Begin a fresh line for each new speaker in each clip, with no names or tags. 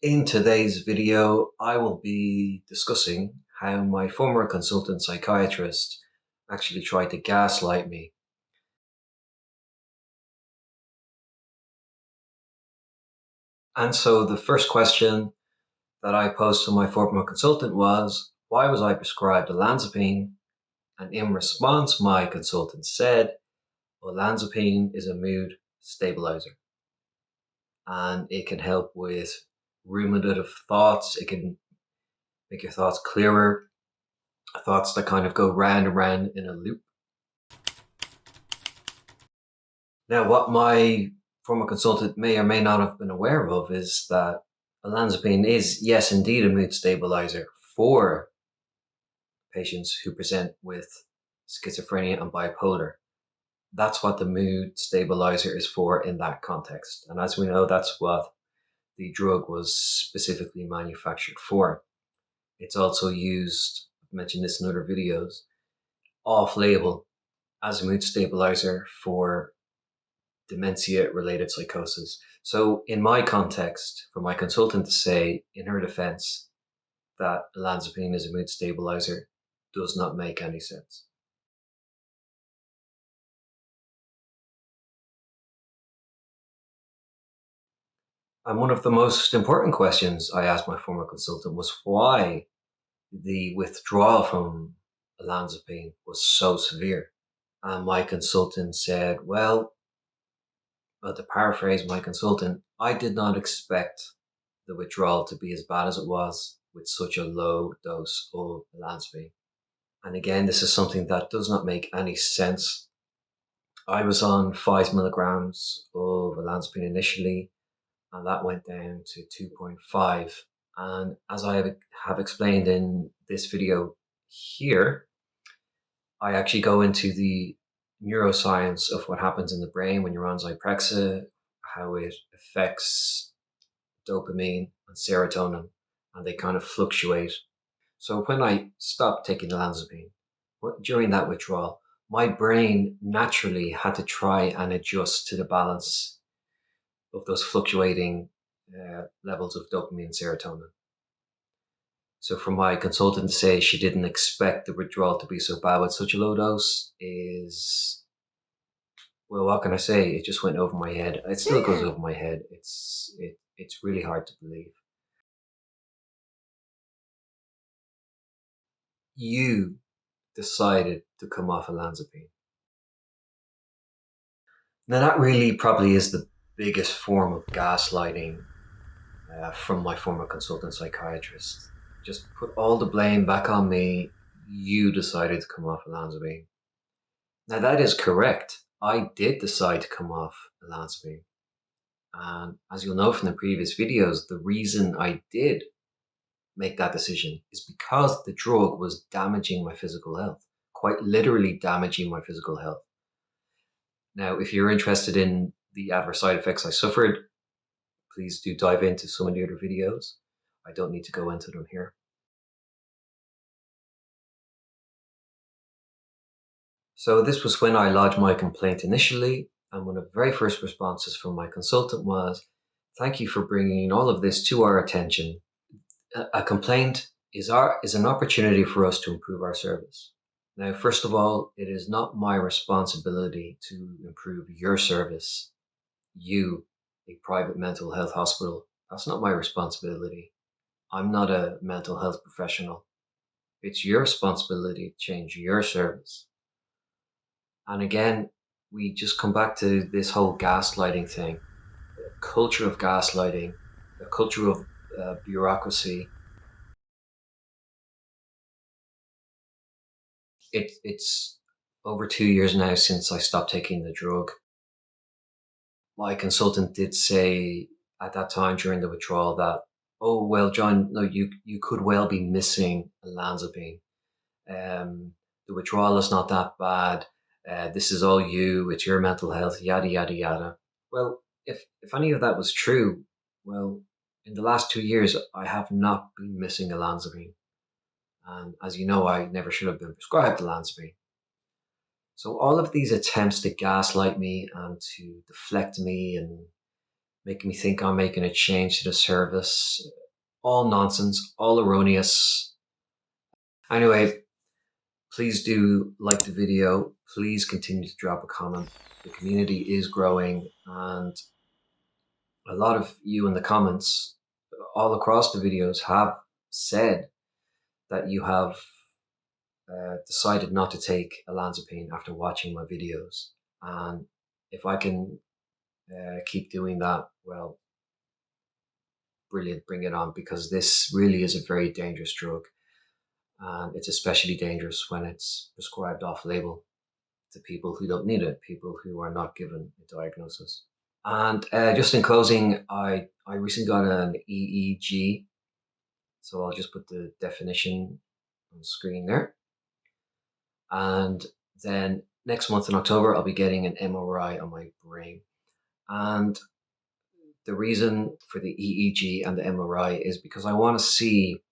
In today's video, I will be discussing how my former consultant psychiatrist actually tried to gaslight me. And so the first question that I posed to my former consultant was, why was I prescribed olanzapine? And in response, my consultant said, olanzapine is a mood stabilizer and it can help with ruminative thoughts. It can make your thoughts clearer, thoughts that kind of go round and round in a loop. Now, what my former consultant may or may not have been aware of is that olanzapine is, yes, indeed a mood stabilizer for patients who present with schizophrenia and bipolar. That's what the mood stabilizer is for in that context. And as we know, that's what the drug was specifically manufactured for. It's also used, I've mentioned this in other videos, off-label as a mood stabilizer for dementia-related psychosis. So in my context, for my consultant to say in her defense that olanzapine is a mood stabilizer does not make any sense. And one of the most important questions I asked my former consultant was why the withdrawal from olanzapine was so severe. And my consultant said, well, to paraphrase my consultant, I did not expect the withdrawal to be as bad as it was with such a low dose of olanzapine. And again, this is something that does not make any sense. I was on 5 milligrams of olanzapine initially, and that went down to 2.5. And as I have explained in this video here, I actually go into the neuroscience of what happens in the brain when you're on Zyprexa, how it affects dopamine and serotonin, and they kind of fluctuate. So when I stopped taking olanzapine, during that withdrawal, my brain naturally had to try and adjust to the balance of those fluctuating levels of dopamine and serotonin. So for my consultant to say she didn't expect the withdrawal to be so bad with such a low dose is, well, what can I say? It just went over my head. It still goes over my head. It's really hard to believe. You decided to come off olanzapine. Now that really probably is the biggest form of gaslighting from my former consultant psychiatrist. Just put all the blame back on me. You decided to come off olanzapine. Now that is correct. I did decide to come off olanzapine. And as you'll know from the previous videos, the reason I did make that decision is because the drug was damaging my physical health, quite literally damaging my physical health. Now, if you're interested in the adverse side effects I suffered, please do dive into some of the other videos. I don't need to go into them here. So this was when I lodged my complaint initially, and one of the very first responses from my consultant was, thank you for bringing all of this to our attention. A complaint is an opportunity for us to improve our service. Now, first of all, it is not my responsibility to improve your service. You, a private mental health hospital, that's not my responsibility. I'm not a mental health professional. It's your responsibility to change your service. And again, we just come back to this whole gaslighting thing, a culture of gaslighting, a culture of bureaucracy. It's over 2 years now since I stopped taking the drug. My consultant did say at that time during the withdrawal that, oh, well, John, no, you could well be missing olanzapine. The withdrawal is not that bad. This is all you, it's your mental health, yada, yada, yada. Well, if any of that was true, well, in the last 2 years, I have not been missing olanzapine. And as you know, I never should have been prescribed olanzapine. So all of these attempts to gaslight me and to deflect me and making me think I'm making a change to the service. All nonsense, all erroneous. Anyway, please do like the video. Please continue to drop a comment. The community is growing, and a lot of you in the comments all across the videos have said that you have decided not to take olanzapine after watching my videos. And if I can keep doing that, well, brilliant, bring it on, because this really is a very dangerous drug. And it's especially dangerous when it's prescribed off label to people who don't need it, people who are not given a diagnosis. And just in closing, I recently got an EEG. So I'll just put the definition on the screen there. And then next month in October, I'll be getting an MRI on my brain. And the reason for the EEG and the MRI is because I want to see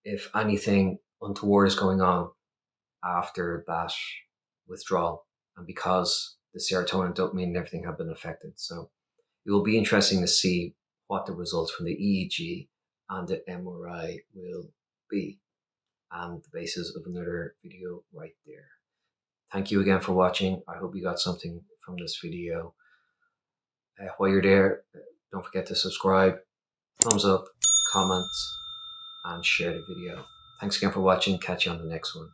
if anything untoward is going on after that withdrawal, and because the serotonin and dopamine and everything have been affected. So it will be interesting to see what the results from the EEG and the MRI will be, and the basis of another video right there. Thank you again for watching. I hope you got something from this video. While you're there, don't forget to subscribe, thumbs up, comment, and share the video. Thanks again for watching. Catch you on the next one.